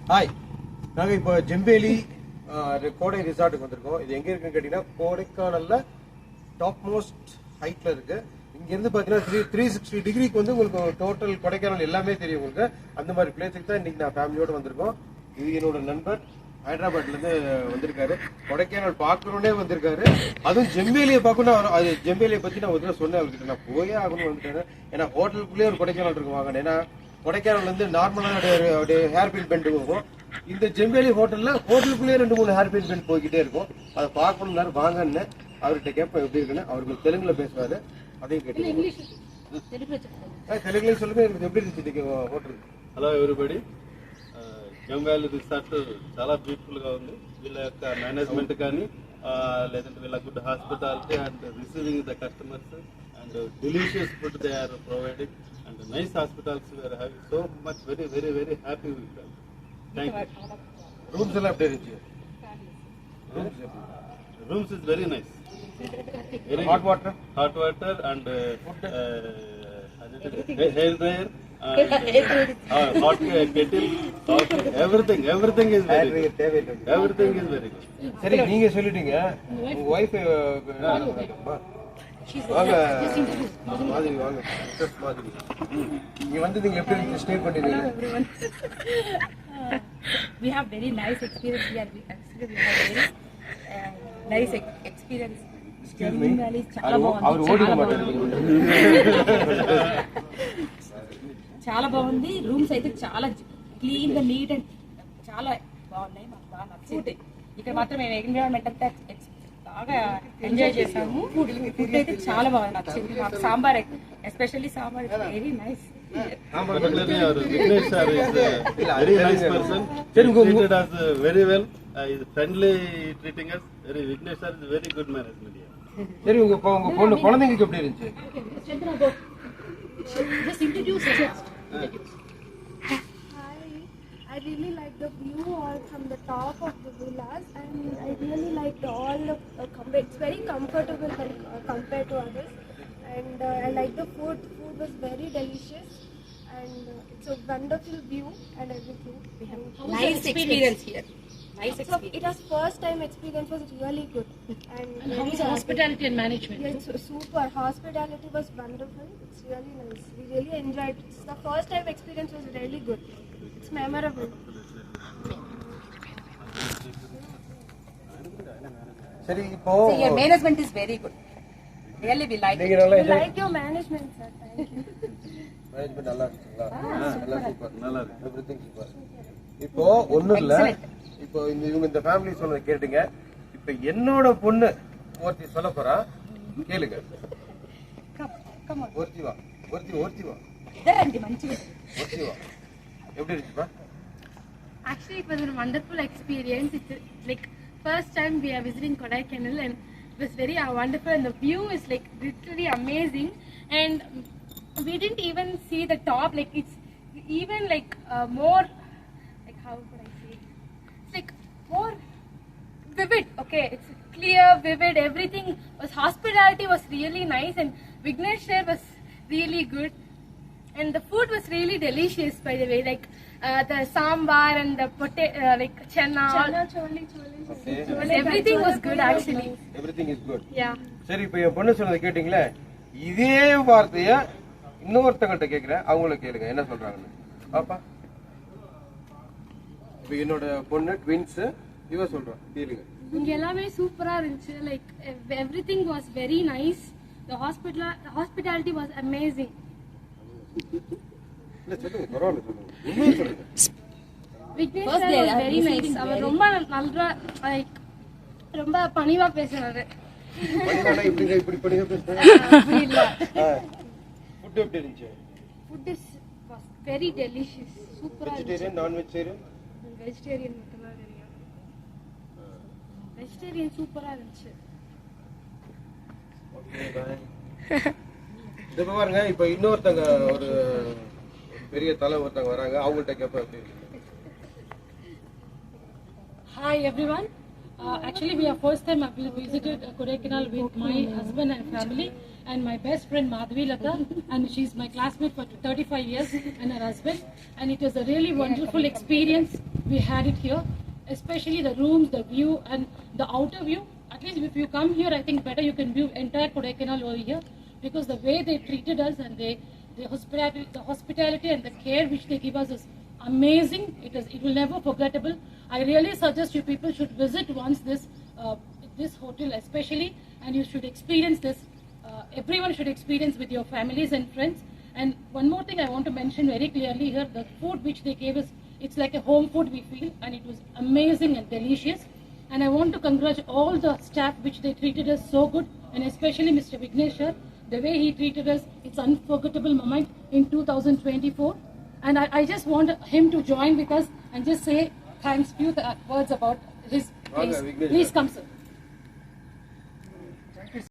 Hi, நாங்கள் இப்போ ஜெம்பேலி கோடை ரிசார்ட்டுக்கு வந்திருக்கோம். இது எங்கே இருக்குன்னு கேட்டிங்கன்னா கோடைக்கானல்ல டாப் மோஸ்ட் ஹைட்டில் இருக்குது. இங்கேருந்து பார்த்தீங்கன்னா 360 டிகிரிக்கு வந்து உங்களுக்கு டோட்டல் கொடைக்கானல் எல்லாமே தெரியும் உங்களுக்கு. அந்த மாதிரி பிளேஸுக்கு தான் இன்றைக்கி நான் ஃபேமிலியோடு வந்திருக்கோம். இது என்னோட நண்பர் ஹைதராபாத்லேருந்து வந்திருக்காரு. கொடைக்கானல் பார்க்கணுன்னே வந்திருக்காரு. அதுவும் ஜெம்பேலியை பார்க்கணும். அது ஜெம்பேலியை பற்றி நான் ஒரு சொன்னேன் அவர்கிட்ட, நான் போயே ஆகணும்னு வந்துட்டேன். ஏன்னா ஹோட்டலுக்குள்ளேயே ஒரு கொடைக்கானல் இருக்கு வாங்க. ஏன்னா கொடைக்கானல் வந்து நார்மலான ஹேர் பின் பெண்ட் போகும். இந்த ஜெம்பேலி ஹோட்டலுக்குள்ளேயே 2-3 ஹேர் பின் பெண்ட் போய்கிட்டே இருக்கும். அதை பார்க்கணும்னாரு வாங்கன்னு அவர்கிட்ட கேட்பேன் எப்படி இருக்குன்னு. அவருக்கு தெலுங்குல பேசுவாரு, அதையும் கேட்டு தெலுங்குல சொல்லுங்க. எனக்கு எப்படி இருந்துச்சு ஹோட்டல்? హలో ఎవ్రీబడి, జంగాలి రిసార్ట్ చాలా బ్యూటిఫుల్గా ఉంది. వీళ్ళ యొక్క మేనేజ్మెంట్ కానీ లేదంటే వీళ్ళ good hospitality and receiving the customers and delicious food they are providing and nice hospitals we are having. So much very happy with them. Thank you. Rooms எல்லாம் எப்படி இருந்துச்சு? Rooms is very nice. Hot water and hair dryer and hot kettle, coffee, everything is very good. Everything is very good. சரி, நீங்க சொல்லிட்டீங்க. உங்க wife வாங்க மாதிரி வாங்க மாதிரி நீங்க வந்து நீங்க எப்படி இருந்துச்சு ஸ்டே பண்ணிருக்கீங்க? We have very nice experience here. We have very nice experience. చాలా బాగుంది. రూమ్స్ అయితే చాలా క్లీన్ గా నీట్ అండ్ చాలా బాగున్నాయి. మాకు బాగా నచ్చింది. ఇక్కడ మాత్రం మేము ఎన్విరాన్మెంట్ అంతా బాగా ఎంజాయ్ చేసాము. ఫుడ్ అయితే చాలా బాగా నచ్చింది మాకు. Sambar especially sambar very nice. Particularly our Vignesh sir is a very nice person. Treated us very well. Is friendly treating us. Vignesh sir is very good management here. சரி, உங்க பொண்ணு குழந்தைங்களுக்கு எப்படி இருந்துச்சு? Just introduce yourself. Hi, I really like the view all from the top of the villas, and I really liked all the it's very comfortable compared to others, and I like the food. Food was very delicious, and it's a wonderful view and everything. We have nice experience here. Nice experience. So it was first time experience was really good, and how is hospitality and management? Yeah, it's super. Hospitality was wonderful. It's really nice. We really enjoyed it. The first time experience was really good. It's memorable. சரி, இப்போ So your management is very good. Really we like it. We like your management, sir. Thank you. Management நல்லா இருக்குங்களா? நல்லா super, நல்லா இருக்கு. Everything super. இப்போ ஒண்ணும் இல்ல, இப்போ இவங்க இந்த ஃபேமிலி சொன்னதை கேட்டுங்க. இப்போ என்னோட பொண்ணு ஒருத்தி சொல்ல போறா, கேளுங்க. Come on. ஒருத்தி வா. இதாண்டி మంచిగా. ஒருத்தி வா. எப்படி இருந்துச்சுப்பா? Actually, it was a wonderful experience. It's like first time we are visiting Kodaikanal, and it was very wonderful. And the view is like literally amazing. And we didn't even see the top. Like it's even like more. Like how could I say? It's like more vivid. Okay, it's clear, vivid. Everything was hospitality was really nice, and Vignesh sir was really good. And the food was really delicious, by the way. Like the sambar and the like chana. Chole. Everything was good actually. Everything is good. Yeah. சரி, இப்போ என் பொண்ணு சொன்னதை கேட்டீங்களே, இதே வார்த்தைய இன்னொருத்தங்கிட்ட கேட்கிறேன், அவங்கள கேளுங்க என்ன சொல்றாங்கன்னு. பாப்பா, இப்போ என்னோட பொண்ணு ட்வின்ஸ், இவ சொல்றா, கேளுங்க. இங்க எல்லாமே சூப்பரா இருந்துச்சு. Like everything was very nice. The hospitality was amazing. இல்ல சொல்லுங்க, பரவாயில்ல சொல்லுங்க, உண்மையை சொல்லுங்க. Vignesh sir was very nice. அவர் ரொம்ப நல்லா like ரொம்ப பணிவா பேசுறாரு. பணிவானா இப்படி பணிவா பேசுறாங்க. அப்படி இல்ல. ஃபுட் எப்படி இருந்துச்சு? Food was very delicious. சூப்பரா இருந்துச்சு. வெஜிடேரியன், நான் வெஜிடேரியன்? வெஜிடேரியன் மட்டும் தான் தெரியும். வெஜிடேரியன் சூப்பரா இருந்துச்சு. Okay, bye. இது பாருங்க, இப்போ இன்னொருத்தங்க ஒரு பெரிய தலை ஒருத்தங்க வராங்க, அவங்கள்ட்ட கேட்பேன் எப்படி இருக்கு. Hi everyone. Actually, we are first time I've visited Kodaikanal with my husband and family, and my best friend Madhvi Lata, and she's my classmate for 35 years, and her husband. And it was a really wonderful experience. we had it here, especially the rooms, the view, and the outer view. At least if you come here, I think better you can view entire Kodaikanal over here, because the way they treated us and the hospitality and the care which they give us is amazing. It will never forgettable. I really suggest you people should visit once this hotel especially, and you should experience this. Everyone should experience with your families and friends. And one more thing I want to mention very clearly here, the food which they gave us, it's like a home food we feel, and it was amazing and delicious. And I want to congratulate all the staff which they treated us so good, and especially Mr. Vignesh sir, the way he treated us, it's unforgettable moment in 2024. And I just want him to join with us and just say thanks, few words about his place. Please come, sir.